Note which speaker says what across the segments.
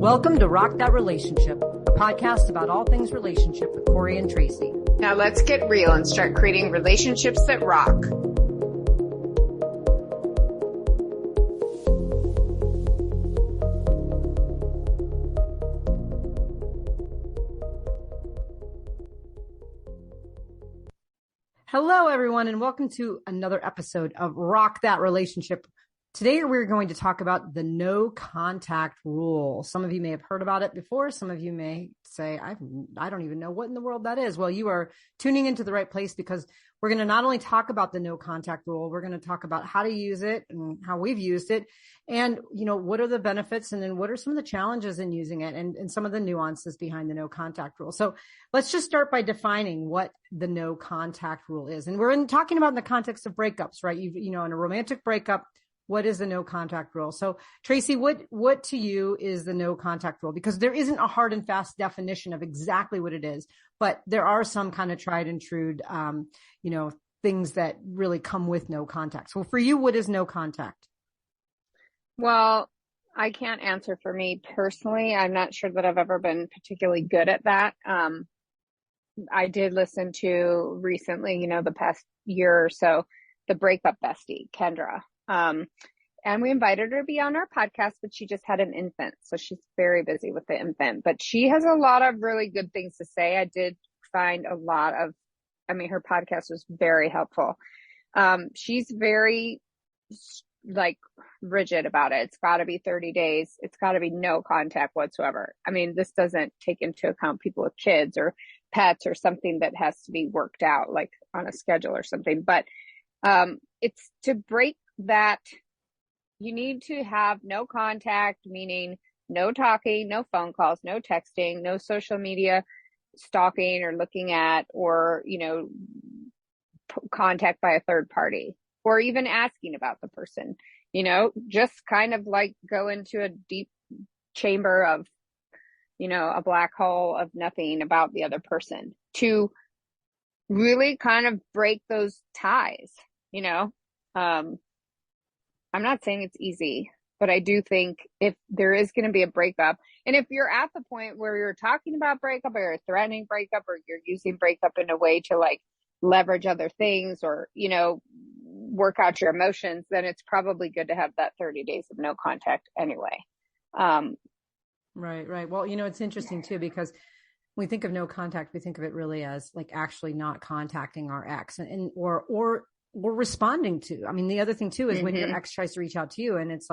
Speaker 1: Welcome to Rock That Relationship, a podcast about all things relationship with Corey and Tracy.
Speaker 2: Now let's get real and start creating relationships that rock.
Speaker 1: Hello, everyone, and welcome to another episode of Rock That Relationship. Today, we're going to talk about the no contact rule. Some of you may have heard about it before. Some of you may say, I don't even know what in the world that is. Well, you are tuning into the right place because we're going to not only talk about the no contact rule, we're going to talk about how to use it and how we've used it. And, what are the benefits and then what are some of the challenges in using it and some of the nuances behind the no contact rule. So let's just start by defining what the no contact rule is. And we're talking about in the context of breakups, right? In a romantic breakup, what is the no contact rule? So Tracy, what to you is the no contact rule? Because there isn't a hard and fast definition of exactly what it is, but there are some kind of tried and true, things that really come with no contact. So for you, what is no contact?
Speaker 2: Well, I can't answer for me personally. I'm not sure that I've ever been particularly good at that. I did listen to recently, the past year or so, the breakup bestie, Kendra. And we invited her to be on our podcast, but she just had an infant. So she's very busy with the infant, but she has a lot of really good things to say. I did find her podcast was very helpful. She's very rigid about it. It's gotta be 30 days. It's gotta be no contact whatsoever. This doesn't take into account people with kids or pets or something that has to be worked out, like on a schedule or something. But, it's to break that you need to have no contact, meaning no talking, no phone calls, no texting, no social media stalking or looking at, or, contact by a third party, or even asking about the person, just kind of like go into a deep chamber of, a black hole of nothing about the other person to really kind of break those ties, I'm not saying it's easy, but I do think if there is going to be a breakup, and if you're at the point where you're talking about breakup or you're threatening breakup or you're using breakup in a way to leverage other things or, work out your emotions, then it's probably good to have that 30 days of no contact anyway.
Speaker 1: Right. Well, it's interesting too, because when we think of no contact, we think of it really as actually not contacting our ex or responding to. The other thing too is when your ex tries to reach out to you and it's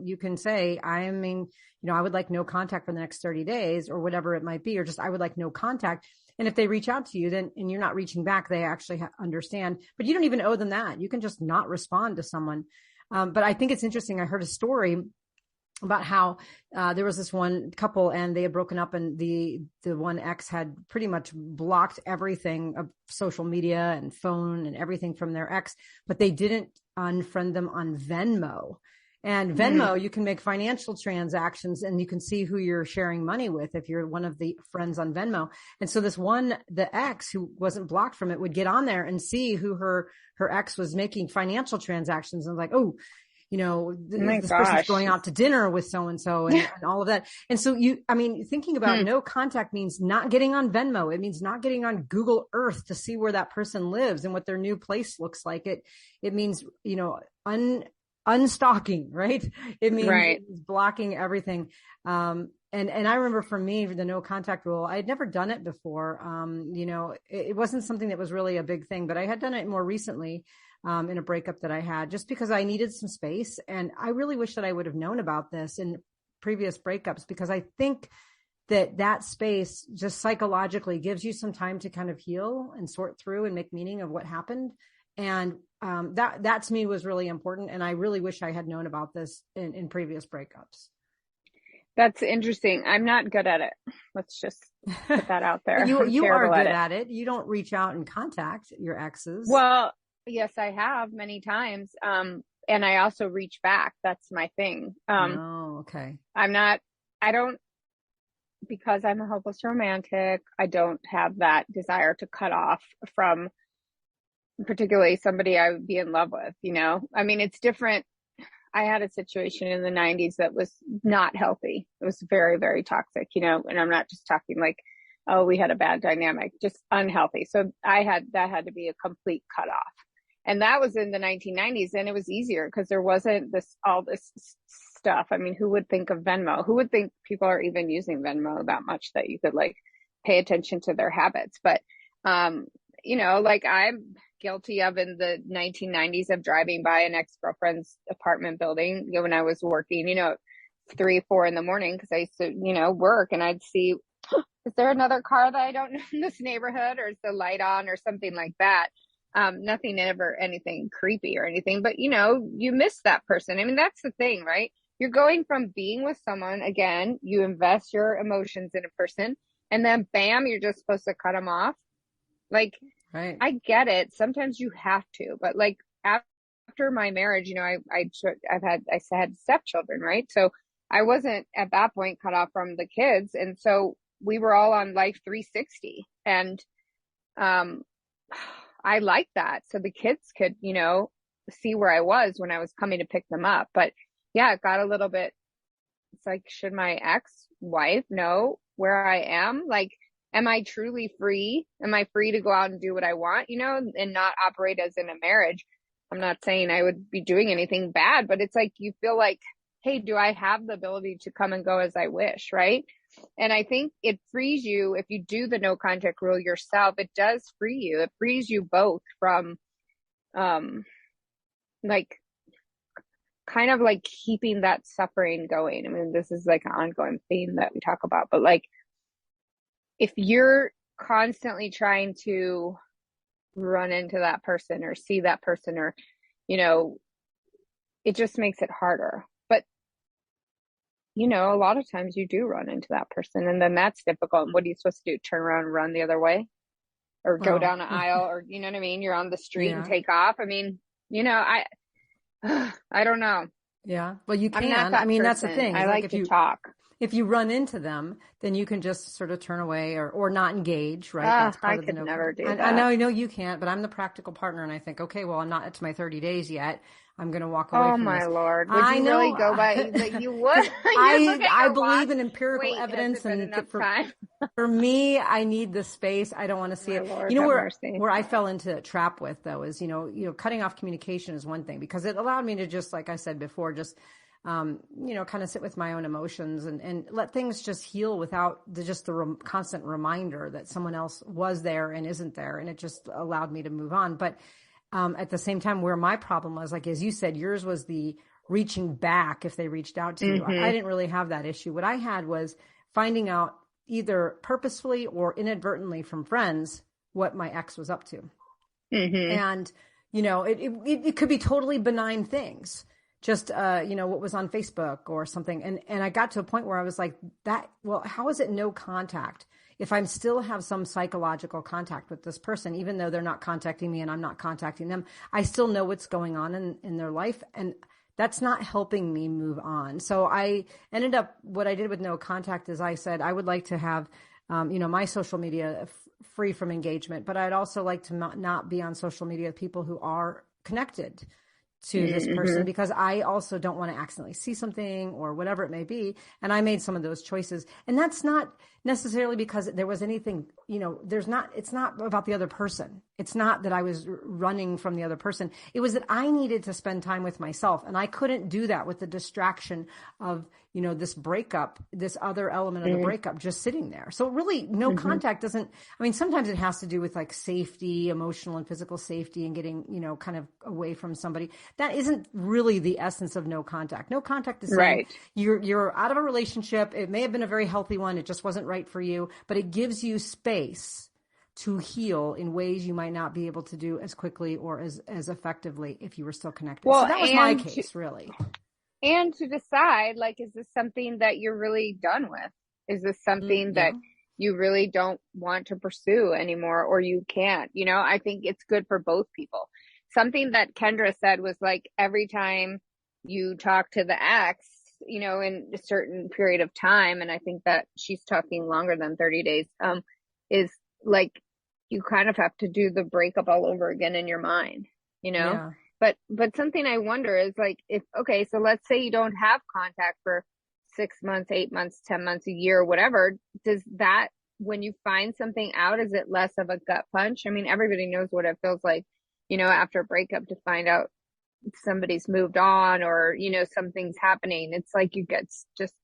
Speaker 1: you can say, I would like no contact for the next 30 days or whatever it might be, or just, I would like no contact. And if they reach out to you, then, and you're not reaching back, they actually understand, but you don't even owe them that. You can just not respond to someone. But I think it's interesting. I heard a story about how there was this one couple and they had broken up, and the one ex had pretty much blocked everything of social media and phone and everything from their ex, but they didn't unfriend them on Venmo. And Venmo, you can make financial transactions and you can see who you're sharing money with if you're one of the friends on Venmo. And so the ex who wasn't blocked from it would get on there and see who her ex was making financial transactions, and this person's going out to dinner with so-and-so and all of that. And so thinking about no contact means not getting on Venmo. It means not getting on Google Earth to see where that person lives and what their new place looks like. It means, unstalking, right? It means blocking everything. And I remember for me, the no contact rule, I had never done it before. It wasn't something that was really a big thing, but I had done it more recently. In a breakup that I had, just because I needed some space. And I really wish that I would have known about this in previous breakups, because I think that space just psychologically gives you some time to kind of heal and sort through and make meaning of what happened. And that to me was really important. And I really wish I had known about this in previous breakups.
Speaker 2: That's interesting. I'm not good at it. Let's just put that out there.
Speaker 1: You are good at it. You don't reach out and contact your exes.
Speaker 2: Well, yes, I have many times. And I also reach back. That's my thing.
Speaker 1: Okay.
Speaker 2: Because I'm a hopeless romantic, I don't have that desire to cut off from particularly somebody I would be in love with, It's different. I had a situation in the 90s that was not healthy. It was very, very toxic, you know, and I'm not just talking like, oh, we had a bad dynamic, just unhealthy. So that had to be a complete cutoff. And that was in the 1990s, and it was easier because there wasn't all this stuff. I mean, who would think of Venmo? Who would think people are even using Venmo that much that you could like pay attention to their habits? But, you know, like I'm guilty of in the 1990s of driving by an ex-girlfriend's apartment building, you know, when I was working, you know, 3, 4 in the morning, because I used to, you know, work, and I'd see, is there another car that I don't know in this neighborhood, or is the light on or something like that? Nothing ever, anything creepy or anything, but you know, you miss that person. I mean, that's the thing, right? You're going from being with someone, again, you invest your emotions in a person, and then bam, you're just supposed to cut them off. Like,
Speaker 1: right.
Speaker 2: I get it. Sometimes you have to, but like after my marriage, you know, I had stepchildren, right? So I wasn't at that point cut off from the kids. And so we were all on life 360, and, I like that. So the kids could, you know, see where I was when I was coming to pick them up. But yeah, it got a little bit, it's like, should my ex-wife know where I am? Like, am I truly free? Am I free to go out and do what I want, you know, and not operate as in a marriage? I'm not saying I would be doing anything bad, but it's like, you feel like, hey, do I have the ability to come and go as I wish, right? And I think it frees you if you do the no contact rule yourself. It does free you. It frees you both from, like, kind of like keeping that suffering going. I mean, this is like an ongoing theme that we talk about, but like, if you're constantly trying to run into that person or see that person, or, you know, it just makes it harder. But, you know, a lot of times you do run into that person, and then that's difficult. And what are you supposed to do? Turn around and run the other way, or go down an aisle, or, you know what I mean? You're on the street and take off. I mean, you know, I don't know.
Speaker 1: Yeah. Well, you can. I mean, that's the thing.
Speaker 2: I like to talk.
Speaker 1: If you run into them, then you can just sort of turn away or not engage, right? That's part of the no.
Speaker 2: Never do that.
Speaker 1: I know you can't, but I'm the practical partner, and I think, okay, well, I'm not to my 30 days yet. I'm going to walk away from this.
Speaker 2: Oh, my Lord. Would you really go by, but you would?
Speaker 1: I believe in empirical evidence, and for me, I need the space. I don't want to see it.
Speaker 2: Lord,
Speaker 1: you know, where I fell into a trap with, though, is, you know, cutting off communication is one thing, because it allowed me to just, like I said before, just, you know, kind of sit with my own emotions and let things just heal without the constant reminder that someone else was there and isn't there. And it just allowed me to move on. But at the same time, where my problem was, like, as you said, yours was the reaching back if they reached out to you. I didn't really have that issue. What I had was finding out either purposefully or inadvertently from friends what my ex was up to. And, you know, it could be totally benign things. Just, you know, what was on Facebook or something. And I got to a point where I was like, well, how is it no contact if I still have some psychological contact with this person, even though they're not contacting me and I'm not contacting them? I still know what's going on in their life, and that's not helping me move on. So I ended up, what I did with no contact is I said, I would like to have, you know, my social media free from engagement, but I'd also like to not be on social media with people who are connected to this person, because I also don't want to accidentally see something or whatever it may be. And I made some of those choices. And that's not necessarily because there was anything, you know, it's not about the other person. It's not that I was running from the other person. It was that I needed to spend time with myself, and I couldn't do that with the distraction of, you know, this breakup, this other element of the breakup just sitting there. So really no contact doesn't, I mean, sometimes it has to do with like safety, emotional and physical safety, and getting, you know, kind of away from somebody. That isn't really the essence of no contact. No contact is saying you're out of a relationship. It may have been a very healthy one. It just wasn't right for you, but it gives you space to heal in ways you might not be able to do as quickly or as effectively if you were still connected. Well, so that was my case, really.
Speaker 2: And to decide, like, is this something that you're really done with? Is this something that you really don't want to pursue anymore, or you can't? You know, I think it's good for both people. Something that Kendra said was like, every time you talk to the ex, you know, in a certain period of time, and I think that she's talking longer than 30 days, is like, you kind of have to do the breakup all over again in your mind, you know? But something I wonder is like, okay, so let's say you don't have contact for 6 months, 8 months, 10 months, a year, whatever. Does that, when you find something out, is it less of a gut punch? I mean, everybody knows what it feels like, after a breakup to find out somebody's moved on or, something's happening. It's like you get just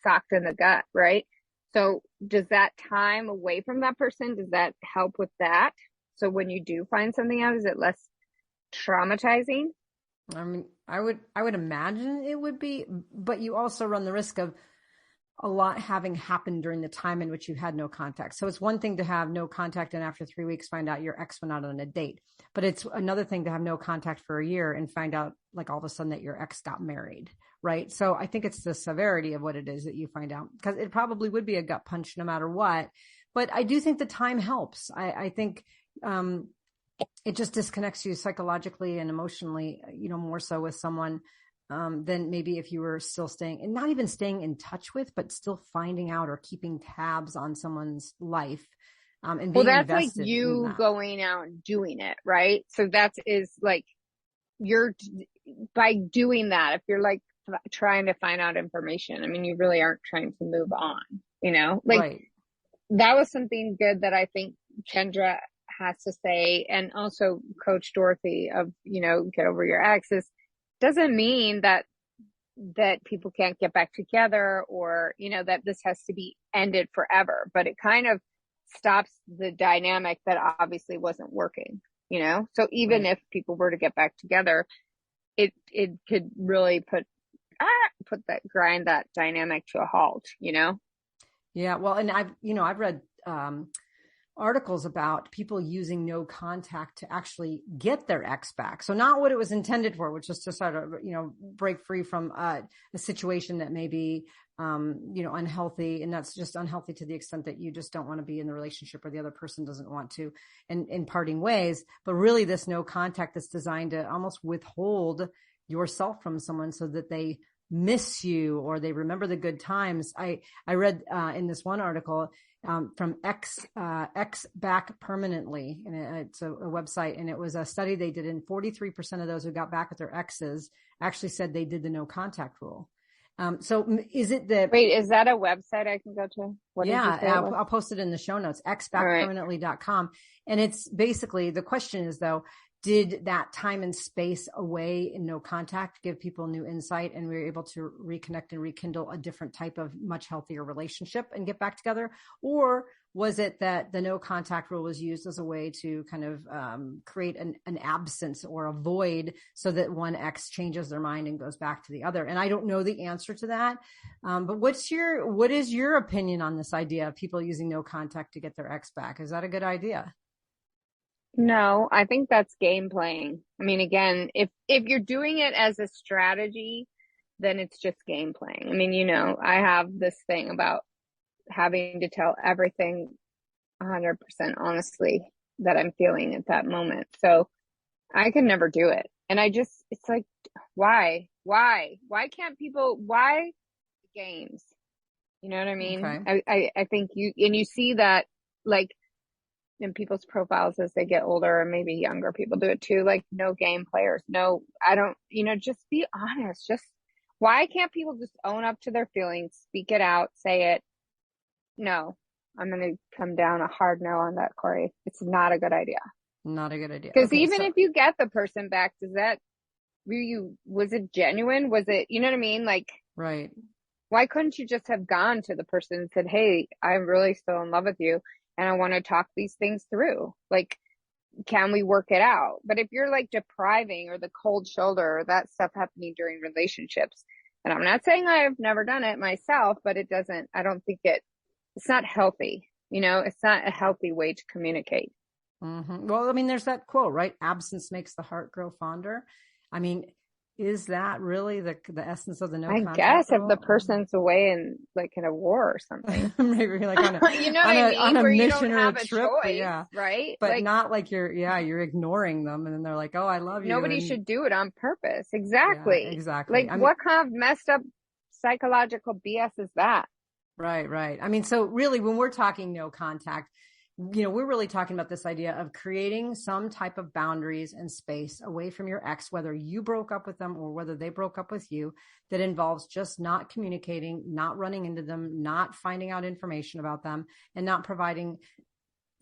Speaker 2: socked in the gut, right? So does that time away from that person, does that help with that? So when you do find something out, is it less traumatizing?
Speaker 1: I mean, I would imagine it would be, but you also run the risk of a lot having happened during the time in which you had no contact. So it's one thing to have no contact and after 3 weeks find out your ex went out on a date, but it's another thing to have no contact for a year and find out like all of a sudden that your ex got married, right? So I think it's the severity of what it is that you find out, because it probably would be a gut punch no matter what. But I do think the time helps. I think it just disconnects you psychologically and emotionally, more so with someone than maybe if you were still staying, and not even staying in touch with, but still finding out or keeping tabs on someone's life. And being
Speaker 2: that's like
Speaker 1: invested
Speaker 2: you going out and doing it, right? So that is like, by doing that, if you're like trying to find out information, I mean, you really aren't trying to move on, like right. That was something good that I think Kendra has to say, and also Coach Dorothy of, get over your exes, doesn't mean that people can't get back together or, that this has to be ended forever, but it kind of stops the dynamic that obviously wasn't working, so even right. If people were to get back together, it could really grind that dynamic to a halt,
Speaker 1: Yeah. Well, and I've read, articles about people using no contact to actually get their ex back. So not what it was intended for, which is to sort of, break free from a situation that may be, unhealthy. And that's just unhealthy to the extent that you just don't want to be in the relationship or the other person doesn't want to, and in parting ways. But really this no contact that's designed to almost withhold yourself from someone so that they miss you or they remember the good times. I read in this one article from X Back Permanently, and it's a website, and it was a study they did, and 43% of those who got back with their exes actually said they did the no contact rule. So is it that?
Speaker 2: Wait, is that a website I can go to?
Speaker 1: I'll post it in the show notes, xbackpermanently.com. And it's basically, the question is though, did that time and space away in no contact give people new insight and we were able to reconnect and rekindle a different type of much healthier relationship and get back together? Or was it that the no contact rule was used as a way to kind of create an absence or a void so that one ex changes their mind and goes back to the other? And I don't know the answer to that. But what is your opinion on this idea of people using no contact to get their ex back? Is that a good idea?
Speaker 2: No, I think that's game playing. I mean, again, if you're doing it as a strategy, then it's just game playing. I mean, I have this thing about having to tell everything 100% honestly that I'm feeling at that moment. So I can never do it. And it's like, why can't people, why games? You know what I mean? Okay. I think you see that like in people's profiles as they get older, and maybe younger people do it too, like no game players. No, I don't, just be honest. Just why can't people just own up to their feelings, speak it out, say it? No, I'm going to come down a hard no on that, Corey. It's not a good idea.
Speaker 1: Not a good idea.
Speaker 2: Because even if you get the person back, was it genuine? Was it, you know what I mean? Like,
Speaker 1: right.
Speaker 2: Why couldn't you just have gone to the person and said, hey, I'm really still in love with you and I want to talk these things through. Like, can we work it out? But if you're like depriving or the cold shoulder or that stuff happening during relationships, and I'm not saying I've never done it myself, but I don't think it's not healthy. It's not a healthy way to communicate.
Speaker 1: Mm-hmm. Well, I mean, there's that quote, right? Absence makes the heart grow fonder. I mean, is that really the essence of the no contact? I guess
Speaker 2: rule? If the person's away in a war or something,
Speaker 1: maybe like on a on a mission or a trip, choice, yeah,
Speaker 2: right?
Speaker 1: But not like you're ignoring them, and then they're like, "Oh, I love you."
Speaker 2: Nobody should do it on purpose. Exactly,
Speaker 1: yeah, exactly.
Speaker 2: Like, what kind of messed up psychological BS is that?
Speaker 1: Right. I mean, so really, when we're talking no contact, we're really talking about this idea of creating some type of boundaries and space away from your ex, whether you broke up with them or whether they broke up with you, that involves just not communicating, not running into them, not finding out information about them, and not providing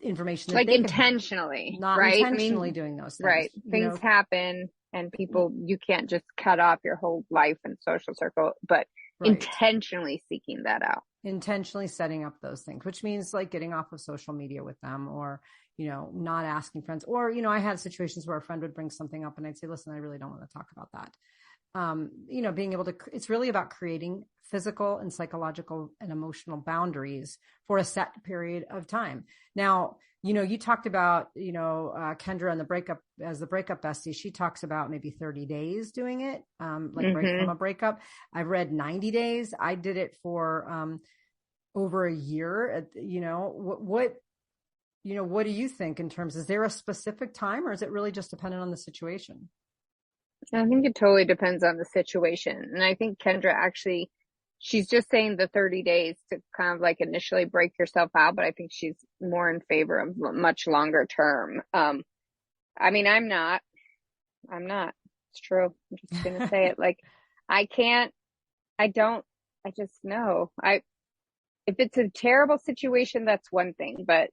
Speaker 1: information that
Speaker 2: like
Speaker 1: they
Speaker 2: intentionally,
Speaker 1: not
Speaker 2: right?
Speaker 1: intentionally doing those things.
Speaker 2: Right. Things happen and people, you can't just cut off your whole life and social circle, but intentionally seeking that out.
Speaker 1: Intentionally setting up those things, which means like getting off of social media with them, or, not asking friends, or, I had situations where a friend would bring something up and I'd say, listen, I really don't want to talk about that. Being able to, it's really about creating physical and psychological and emotional boundaries for a set period of time. Now, you talked about, Kendra and the breakup bestie, she talks about maybe 30 days doing it, break from a breakup. I've read 90 days. I did it for, over a year. What do you think in terms, is there a specific time or is it really just dependent on the situation?
Speaker 2: I think it totally depends on the situation. And I think Kendra actually, she's just saying the 30 days to kind of like initially break yourself out, but I think she's more in favor of much longer term. I'm not. It's true. I'm just going to say it. Like, I just know. If it's a terrible situation, that's one thing. But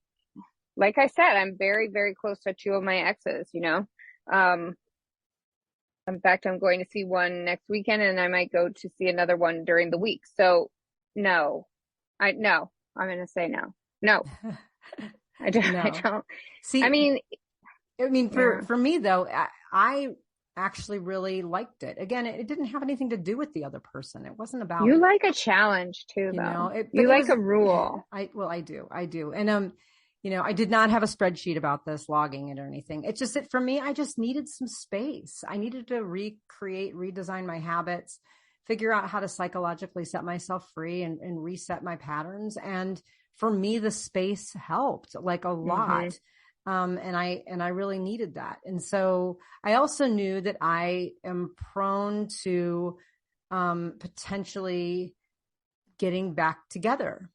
Speaker 2: like I said, I'm very, very close to two of my exes, in fact, I'm going to see one next weekend and I might go to see another one during the week. So I'm going to say no. No, I don't.
Speaker 1: No.
Speaker 2: I don't.
Speaker 1: See, for me though, I actually really liked it. Again, it didn't have anything to do with the other person. It wasn't about,
Speaker 2: you like a challenge too, though. You like a rule.
Speaker 1: I do. And, I did not have a spreadsheet about this, logging it or anything. It's just that for me, I just needed some space. I needed to redesign my habits, figure out how to psychologically set myself free and reset my patterns. And for me, the space helped like a lot. And I really needed that. And so I also knew that I am prone to, potentially getting back together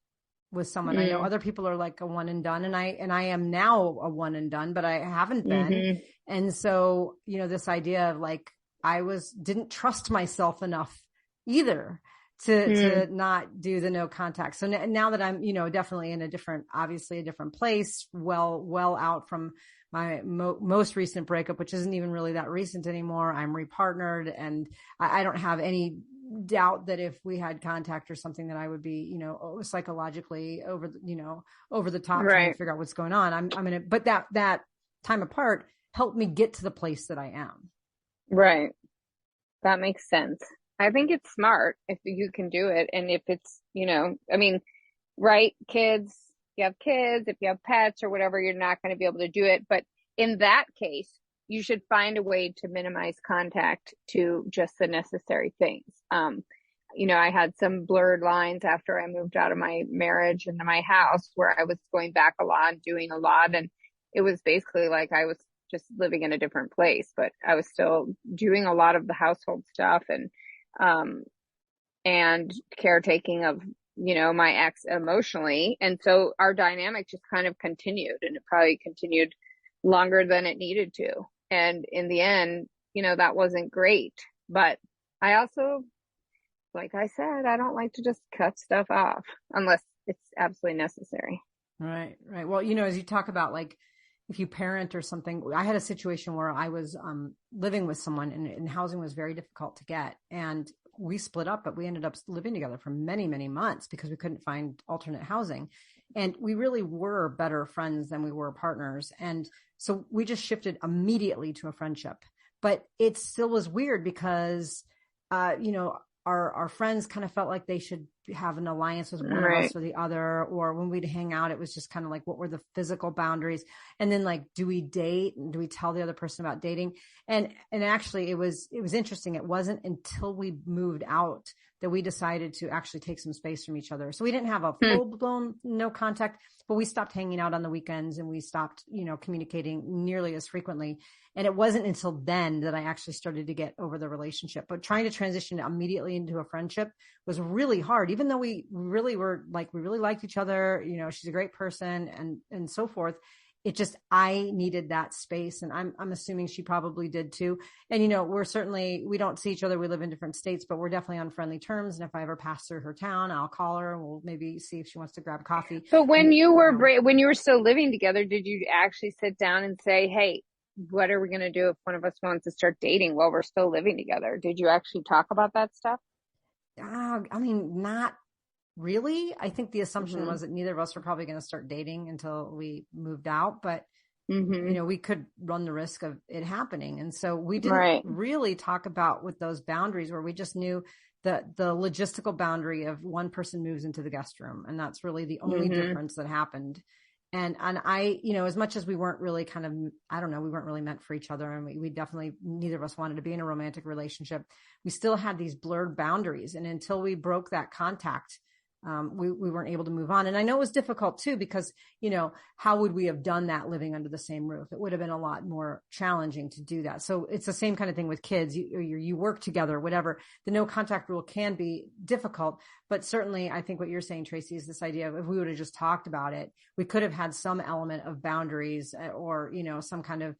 Speaker 1: with someone. I know other people are like a one and done, and I am now a one and done, but I haven't been. And so, this idea of like, didn't trust myself enough either to not do the no contact. So now that I'm, definitely in obviously a different place, well out from my most recent breakup, which isn't even really that recent anymore. I'm repartnered, and I don't have any doubt that if we had contact or something that I would be, psychologically over the top trying to figure out what's going on. but that time apart helped me get to the place that I am. Right.
Speaker 2: That makes sense. I think it's smart if you can do it. And if it's, kids, you have kids, if you have pets or whatever, you're not going to be able to do it. But in that case, you should find a way to minimize contact to just the necessary things. I had some blurred lines after I moved out of my marriage into my house where I was going back a lot, doing a lot. And it was basically like I was just living in a different place, but I was still doing a lot of the household stuff and caretaking of, my ex emotionally. And so our dynamic just kind of continued, and it probably continued longer than it needed to. And in the end, that wasn't great. But I also, like I said, I don't like to just cut stuff off unless it's absolutely necessary.
Speaker 1: Right. Well, as you talk about, like, if you parent or something, I had a situation where I was living with someone and housing was very difficult to get. And we split up, but we ended up living together for many, many months because we couldn't find alternate housing. And we really were better friends than we were partners. And so we just shifted immediately to a friendship. But it still was weird because, our friends kind of felt like they should have an alliance with one of us or the other. Or when we'd hang out, it was just kind of like, what were the physical boundaries? And then like, do we date? And do we tell the other person about dating? And actually it was interesting. It wasn't until we moved out that we decided to actually take some space from each other. So we didn't have a full blown no contact, but we stopped hanging out on the weekends and we stopped, communicating nearly as frequently. And it wasn't until then that I actually started to get over the relationship. But trying to transition immediately into a friendship was really hard, even even though we really were like, we really liked each other, you know, she's a great person and so forth. It just, I needed that space, and I'm assuming she probably did too. And, you know, we don't see each other. We live in different states, but we're definitely on friendly terms. And if I ever pass through her town, I'll call her and we'll maybe see if she wants to grab coffee.
Speaker 2: But when when you were still living together, did you actually sit down and say, hey, what are we going to do if one of us wants to start dating while we're still living together? Did you actually talk about that stuff?
Speaker 1: I mean, not really. I think the assumption was that neither of us were probably going to start dating until we moved out, but you know, we could run the risk of it happening. And so we didn't really talk about with those boundaries, where we just knew that the logistical boundary of one person moves into the guest room. And that's really the only difference that happened. And I, you know, as much as we weren't really kind of, I don't know, we weren't really meant for each other. And we definitely, neither of us wanted to be in a romantic relationship. We still had these blurred boundaries. And until we broke that contact, we weren't able to move on. And I know it was difficult too, because, you know, how would we have done that living under the same roof? It would have been a lot more challenging to do that. So it's the same kind of thing with kids. You work together, whatever. The no contact rule can be difficult, but certainly I think what you're saying, Tracy, is this idea of if we would have just talked about it, we could have had some element of boundaries or, you know, some kind of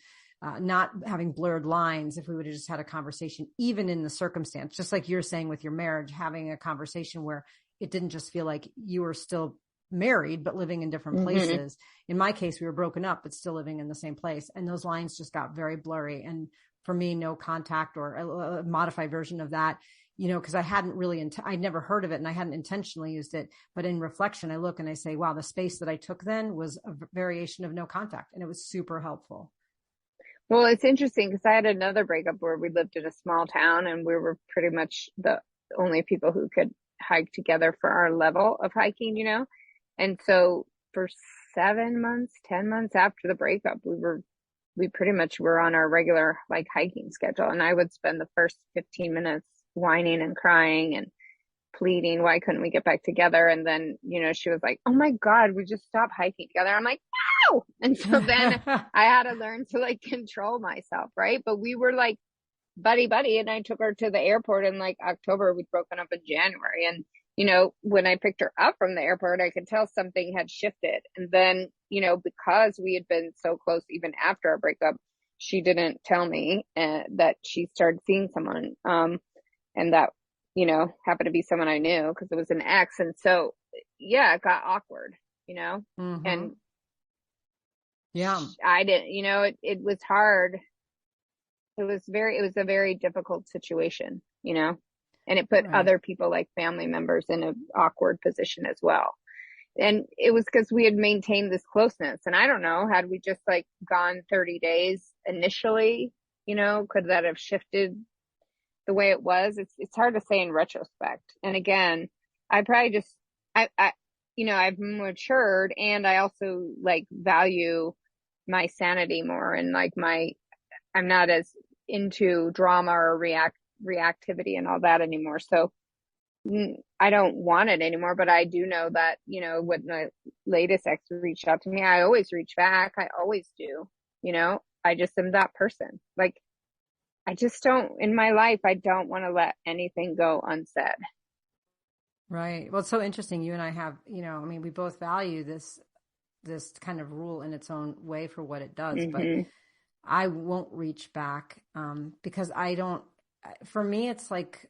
Speaker 1: not having blurred lines if we would have just had a conversation, even in the circumstance, just like you're saying with your marriage, having a conversation where it didn't just feel like you were still married, but living in different places. In my case, we were broken up, but still living in the same place. And those lines just got very blurry. And for me, no contact, or a modified version of that, you know, because I hadn't really, I'd never heard of it and I hadn't intentionally used it. But in reflection, I look and I say, wow, the space that I took then was a variation of no contact. And it was super helpful.
Speaker 2: Well, it's interesting because I had another breakup where we lived in a small town and we were pretty much the only people who could hike together for our level of hiking, you know? And so for 10 months after the breakup, we pretty much were on our regular like hiking schedule. And I would spend the first 15 minutes whining and crying and pleading, why couldn't we get back together? And then, you know, she was like, oh my God, we just stopped hiking together. I'm like, no. And so then I had to learn to like control myself. Right. But we were like buddy, and I took her to the airport in like October. We'd broken up in January. And, you know, when I picked her up from the airport, I could tell something had shifted. And then, you know, because we had been so close, even after our breakup, she didn't tell me that she started seeing someone. And that, you know, happened to be someone I knew because it was an ex. And so, yeah, it got awkward, you know, and
Speaker 1: yeah,
Speaker 2: I didn't, you know, it was hard. It was a very difficult situation, you know, and it put other people like family members in an awkward position as well. And it was because we had maintained this closeness. And I don't know, had we just like gone 30 days initially, you know, could that have shifted the way it was? It's hard to say in retrospect. And again, I probably just, I you know, I've matured and I also like value my sanity more and like I'm not as into drama or reactivity and all that anymore. So I don't want it anymore, but I do know that, you know, when my latest ex reached out to me, I always reach back. I always do, you know, I just am that person. Like, I just don't, in my life, I don't want to let anything go unsaid.
Speaker 1: Right. Well, it's so interesting. You and I have, you know, I mean, we both value this kind of rule in its own way for what it does, but I won't reach back because I don't, for me, it's like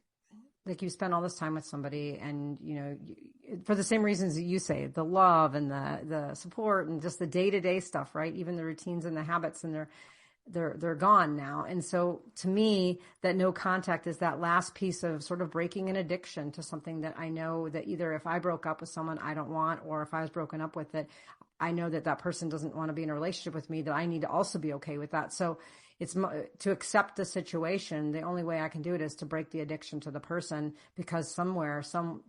Speaker 1: you spend all this time with somebody and, you know, for the same reasons that you say, the love and the support and just the day-to-day stuff, right? Even the routines and the habits, and they're gone now. And so to me, that no contact is that last piece of sort of breaking an addiction to something that I know that either if I broke up with someone I don't want, or if I was broken up with it, I know that that person doesn't want to be in a relationship with me, that I need to also be okay with that. So it's to accept the situation. The only way I can do it is to break the addiction to the person, because somewhere,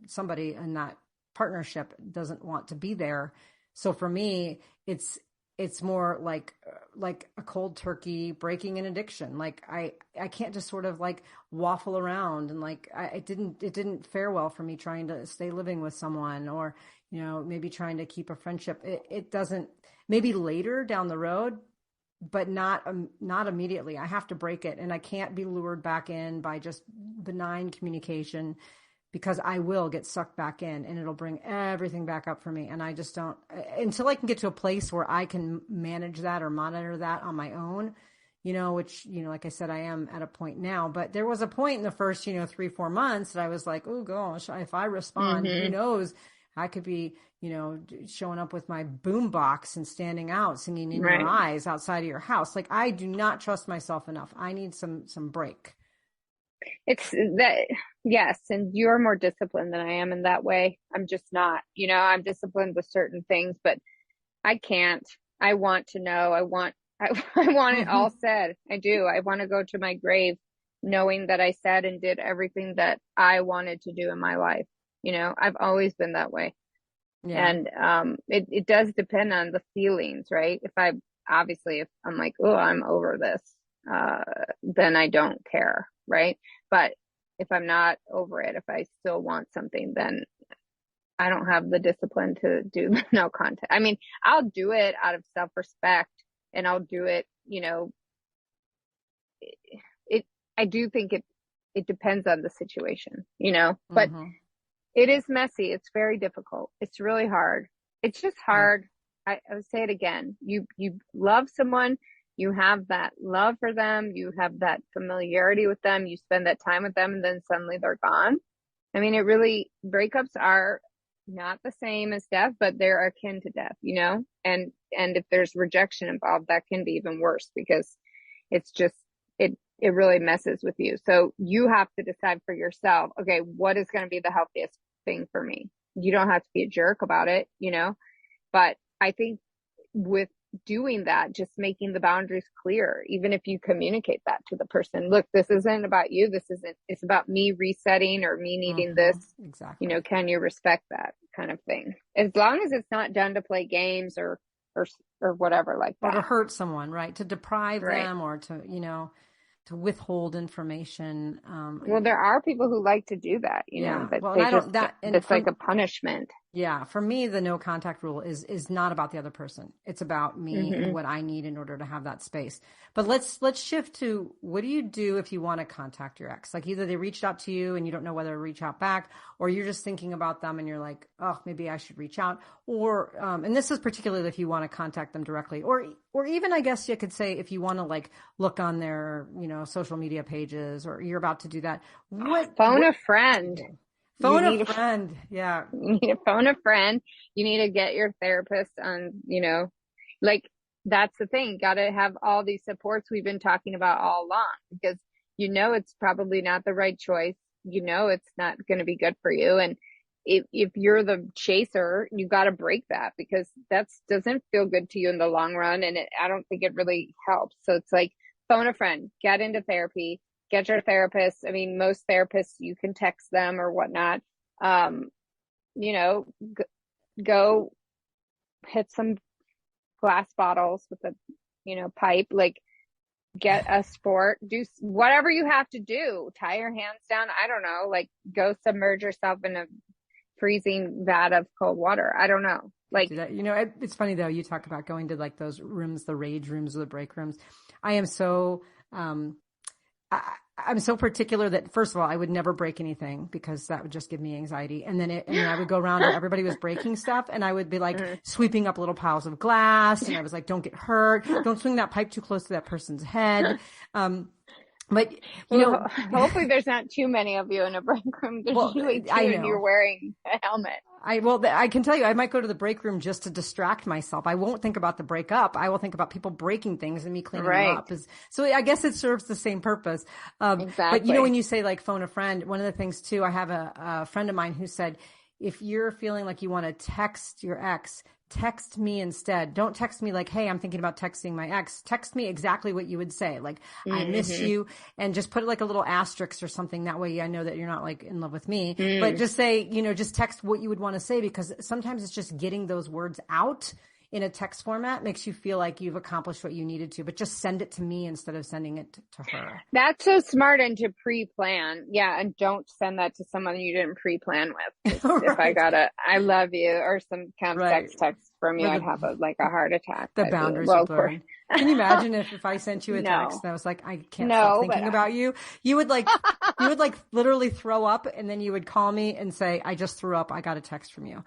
Speaker 1: somebody in that partnership doesn't want to be there. So for me, it's more like a cold turkey breaking an addiction. Like I can't just sort of like waffle around and like, it didn't fare well for me trying to stay living with someone, or, you know, maybe trying to keep a friendship. It doesn't, maybe later down the road, but not immediately. I have to break it, and I can't be lured back in by just benign communication. because I will get sucked back in and it'll bring everything back up for me. And I just don't, until I can get to a place where I can manage that or monitor that on my own, which, like I said, I am at a point now, but there was a point in the first, 3-4 months that I was like, oh gosh, if I respond, who knows, I could be, showing up with my boom box and standing out, singing in your eyes outside of your house. Like, I do not trust myself enough. I need some break.
Speaker 2: It's that, yes. And you're more disciplined than I am in that way. I'm just not, I'm disciplined with certain things, but I can't. I want to know. I want it all said. I do. I want to go to my grave knowing that I said and did everything that I wanted to do in my life. I've always been that way. Yeah. And it does depend on the feelings, right? If I'm like, oh, I'm over this, then I don't care, right? But if I'm not over it, if I still want something, then I don't have the discipline to do no contact. I mean, I'll do it out of self-respect, and I'll do it, I do think it depends on the situation, but it is messy. It's very difficult. It's really hard. It's just hard. I would say it again. You love someone, you have that love for them, you have that familiarity with them, you spend that time with them, and then suddenly they're gone. I mean, breakups are not the same as death, but they're akin to death, and if there's rejection involved, that can be even worse, because it's just, it really messes with you. So you have to decide for yourself, okay, what is going to be the healthiest thing for me? You don't have to be a jerk about it, but I think with doing that, just making the boundaries clear, even if you communicate that to the person, look, this isn't about you. It's about me resetting or me needing this.
Speaker 1: Exactly.
Speaker 2: Can you respect that kind of thing? As long as it's not done to play games or whatever like that.
Speaker 1: Or to hurt someone, right? To deprive them, or to, to withhold information.
Speaker 2: Well, there are people who like to do that, it's like a punishment.
Speaker 1: Yeah. For me, the no contact rule is not about the other person. It's about me and what I need in order to have that space. But let's shift to, what do you do if you want to contact your ex? Like, either they reached out to you and you don't know whether to reach out back, or you're just thinking about them and you're like, oh, maybe I should reach out. Or, and this is particularly if you want to contact them directly, or even, I guess you could say, if you want to like look on their, social media pages, or you're about to do that.
Speaker 2: Phone a friend.
Speaker 1: Phone a friend. Yeah.
Speaker 2: You need to phone a friend. You need to get your therapist on, like, that's the thing. Got to have all these supports we've been talking about all along, because it's probably not the right choice. It's not going to be good for you. And if you're the chaser, you got to break that, because that doesn't feel good to you in the long run. And I don't think it really helps. So it's like, phone a friend, get into therapy, get your therapist. I mean, most therapists, you can text them or whatnot. Go hit some glass bottles with a, pipe, like, get a sport, do whatever you have to do, tie your hands down. I don't know, like, go submerge yourself in a freezing vat of cold water. I don't know. Like,
Speaker 1: it's funny though. You talk about going to like those rooms, the rage rooms or the break rooms. I am so, I'm so particular that, first of all, I would never break anything, because that would just give me anxiety. And then I would go around and everybody was breaking stuff, and I would be like sweeping up little piles of glass, and I was like, don't get hurt. Don't swing that pipe too close to that person's head. But
Speaker 2: hopefully there's not too many of you in a break room. There's usually two, and you're wearing a helmet.
Speaker 1: I can tell you, I might go to the break room just to distract myself. I won't think about the breakup. I will think about people breaking things and me cleaning them up. So I guess it serves the same purpose.
Speaker 2: Exactly.
Speaker 1: But when you say like phone a friend, one of the things too, I have a friend of mine who said, if you're feeling like you want to text your ex, text me instead. Don't text me like, hey, I'm thinking about texting my ex. Text me exactly what you would say. Like, I miss you, and just put like a little asterisk or something. That way I know that you're not like in love with me, but just say, just text what you would want to say, because sometimes it's just getting those words out in a text format makes you feel like you've accomplished what you needed to, but just send it to me instead of sending it to her.
Speaker 2: That's so smart, and to pre-plan. Yeah. And don't send that to someone you didn't pre-plan with.
Speaker 1: Right.
Speaker 2: If I got I love you or some kind of text from you, I'd have a heart attack.
Speaker 1: The boundaries are blurred. Can you imagine if I sent you a text and I was like, I can't stop thinking about you? You would literally throw up, and then you would call me and say, I just threw up. I got a text from you.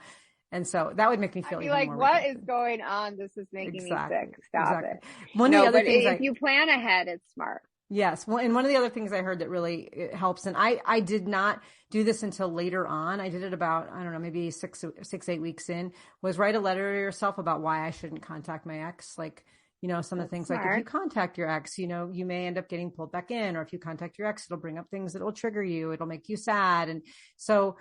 Speaker 1: And so that would make me feel
Speaker 2: I'd be
Speaker 1: even
Speaker 2: like,
Speaker 1: more
Speaker 2: what
Speaker 1: ridiculous.
Speaker 2: is going on? This is making me sick. Stop it.
Speaker 1: One of the other things
Speaker 2: if you plan ahead, it's smart.
Speaker 1: Yes. Well, and one of the other things I heard that really helps, and I did not do this until later on. I did it about, I don't know, maybe 8 weeks in, was write a letter to yourself about why I shouldn't contact my ex. Like, you know, some of the things like if you contact your ex, you know, you may end up getting pulled back in, or if you contact your ex, it'll bring up things that will trigger you. It'll make you sad. And so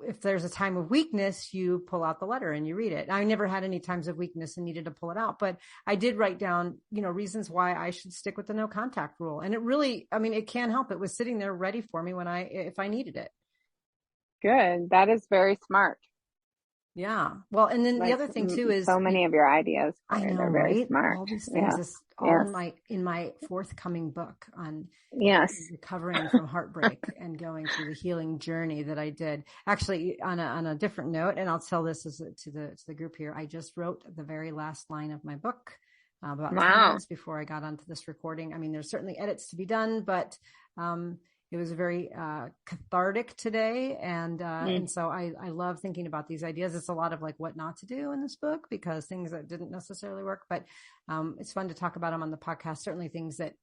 Speaker 1: if there's a time of weakness, you pull out the letter and you read it. I never had any times of weakness and needed to pull it out, but I did write down, you know, reasons why I should stick with the no contact rule. And it really, I mean, it can help. It was sitting there ready for me if I needed it.
Speaker 2: Good. That is very smart.
Speaker 1: Yeah. Well, and then the other thing too is
Speaker 2: so many of your ideas.
Speaker 1: I know,
Speaker 2: they're very
Speaker 1: right?
Speaker 2: Smart.
Speaker 1: All these things is all in my forthcoming book on recovering from heartbreak and going through the healing journey that I did. Actually, on a different note, and I'll tell this to the group here. I just wrote the very last line of my book about 10 minutes before I got onto this recording. I mean, there's certainly edits to be done, but it was very cathartic today. And so I love thinking about these ideas. It's a lot of like what not to do in this book, because things that didn't necessarily work, but it's fun to talk about them on the podcast. Certainly things that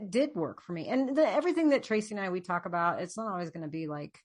Speaker 1: did work for me. And everything that Tracy and we talk about, it's not always going to be like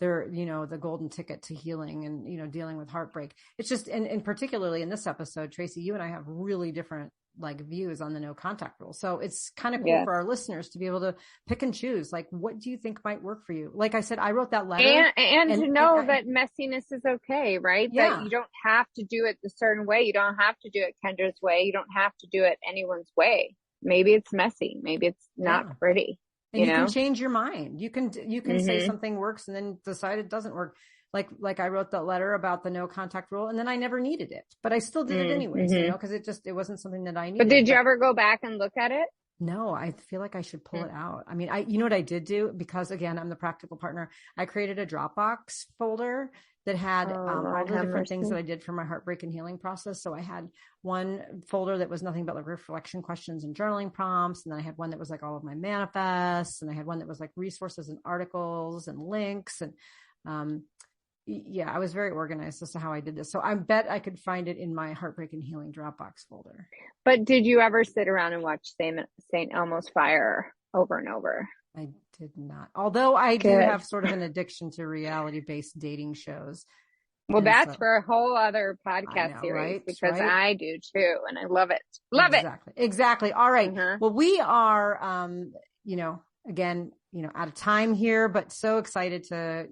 Speaker 1: the golden ticket to healing and, you know, dealing with heartbreak. It's just, and particularly in this episode, Tracy, you and I have really different like views on the no contact rule. So it's kind of cool for our listeners to be able to pick and choose, like, what do you think might work for you? Like I said, I wrote that letter
Speaker 2: and to know that messiness is okay, right?
Speaker 1: Yeah.
Speaker 2: That you don't have to do it a certain way. You don't have to do it Kendra's way. You don't have to do it anyone's way. Maybe it's messy. Maybe it's not pretty.
Speaker 1: And you can change your mind. You can say something works and then decide it doesn't work. Like I wrote that letter about the no contact rule, and then I never needed it, but I still did it anyways, you know, because it wasn't something that I needed.
Speaker 2: But did you ever go back and look at it?
Speaker 1: No, I feel like I should pull it out. I mean, you know what I did do, because again, I'm the practical partner. I created a Dropbox folder that had all the different things that I did for my heartbreak and healing process. So I had one folder that was nothing but like reflection questions and journaling prompts. And then I had one that was like all of my manifests. And I had one that was like resources and articles and links. And, I was very organized as to how I did this. So I bet I could find it in my heartbreak and healing Dropbox folder.
Speaker 2: But did you ever sit around and watch St. Elmo's Fire over and over?
Speaker 1: I did not. Although I do have sort of an addiction to reality-based dating shows.
Speaker 2: Well, that's for a whole other podcast series, because I do too. And I love it.
Speaker 1: Exactly. All right. Well, we are, again, out of time here, but so excited to,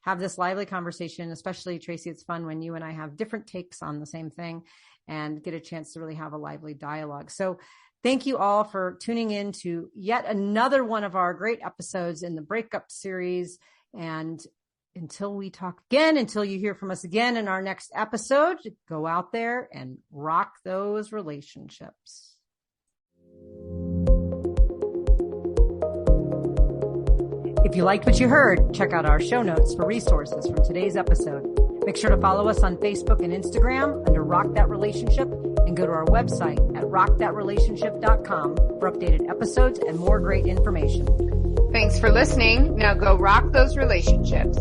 Speaker 1: have this lively conversation, especially Tracy. It's fun when you and I have different takes on the same thing and get a chance to really have a lively dialogue. So thank you all for tuning in to yet another one of our great episodes in the breakup series. And until we talk again, until you hear from us again in our next episode, go out there and rock those relationships. If you liked what you heard, check out our show notes for resources from today's episode. Make sure to follow us on Facebook and Instagram under Rock That Relationship, and go to our website at rockthatrelationship.com for updated episodes and more great information.
Speaker 2: Thanks for listening. Now go rock those relationships.